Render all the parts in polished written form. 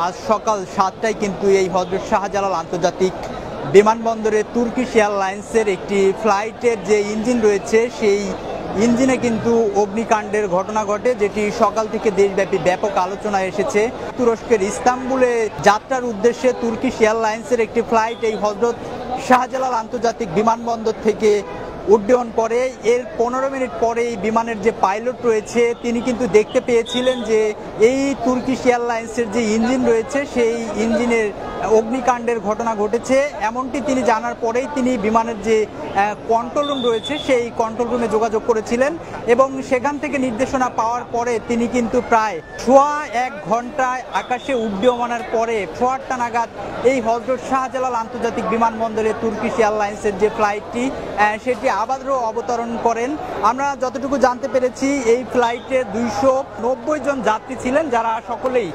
আজ সকাল 7টায় কিন্তু এই হযরত শাহজালাল আন্তর্জাতিক বিমানবন্দরে তুর্কিশ এয়ারলাইন্সের একটি ফ্লাইটের যে ইঞ্জিন রয়েছে সেই ইঞ্জিনে কিন্তু অগ্নিকাণ্ডের ঘটনা ঘটে, যেটি সকাল থেকে দেশব্যাপী ব্যাপক আলোচনায় এসেছে। তুরস্কের ইস্তাম্বুলে যাত্রার উদ্দেশ্যে তুর্কিশ এয়ারলাইন্সের একটি ফ্লাইট এই হযরত শাহজালাল আন্তর্জাতিক বিমানবন্দর থেকে উড্ডয়ন করে। এর 15 মিনিট পরেই বিমানের যে পাইলট রয়েছে তিনি কিন্তু দেখতে পেয়েছিলেন যে এই তুর্কিশ এয়ারলাইন্সের যে ইঞ্জিন রয়েছে সেই ইঞ্জিনের অগ্নিকাণ্ডের ঘটনা ঘটেছে। এমনটি তিনি জানার পরেই তিনি বিমানের যে কন্ট্রোল রুম রয়েছে সেই কন্ট্রোল রুমে যোগাযোগ করেছিলেন এবং সেখান থেকে নির্দেশনা পাওয়ার পরে তিনি কিন্তু প্রায় সোয়া 1 ঘন্টায় আকাশে উড্ডয়মানের পরে 8টা নাগাদ এই হযরত শাহজালাল আন্তর্জাতিক বিমানবন্দরে তুর্কিশ এয়ারলাইন্সের যে ফ্লাইটটি সেটি আবারও অবতরণ করেন। আমরা যতটুকু জানতে পেরেছি এই ফ্লাইটে 290 জন যাত্রী ছিলেন, যারা সকলেই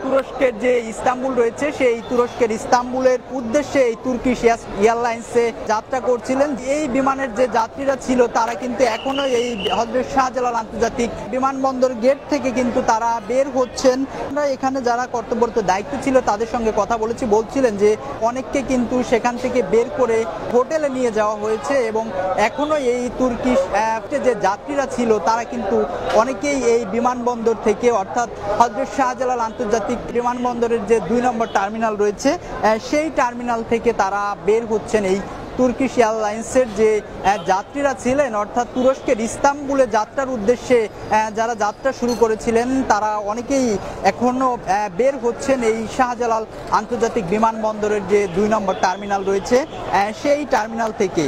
তুরস্কের যে ইস্তাম্বুল রয়েছে সেই তুরস্কের ইস্তাম্বুলের উদ্দেশ্যে এই তুর্কিশ এয়ারলাইন্সে যাত্রা করছিলেন। এই বিমানের যে যাত্রীরা ছিল তারা কিন্তু এখনো এই হযরত শাহজালাল আন্তর্জাতিক বিমানবন্দর গেট থেকে কিন্তু তারা বের হচ্ছেন। আমরা এখানে যারা কর্তব্যরত দায়িত্ব ছিল তাদের সঙ্গে কথা বলেছি, বলছিলেন যে অনেককে কিন্তু সেখান থেকে বের করে হোটেলে নিয়ে যাওয়া হয়েছে এবং এখনো এই তুর্কিশ যে যাত্রীরা ছিল তারা কিন্তু অনেকেই এই বিমানবন্দর থেকে, অর্থাৎ হযরত শাহজালাল আন্তর্জাতিক বিমানবন্দরের যে 2 নম্বর টার্মিনাল রয়েছে সেই টার্মিনাল থেকে তারা বের হচ্ছেন। এই তুর্কিশ এয়ারলাইন্সের যে যাত্রীরা ছিলেন, অর্থাৎ তুরস্কের ইস্তাম্বুলে যাত্রার উদ্দেশ্যে যারা যাত্রা শুরু করেছিলেন তারা অনেকেই এখনো বের হচ্ছেন এই শাহজালাল আন্তর্জাতিক বিমানবন্দরের যে 2 নম্বর টার্মিনাল রয়েছে সেই টার্মিনাল থেকে।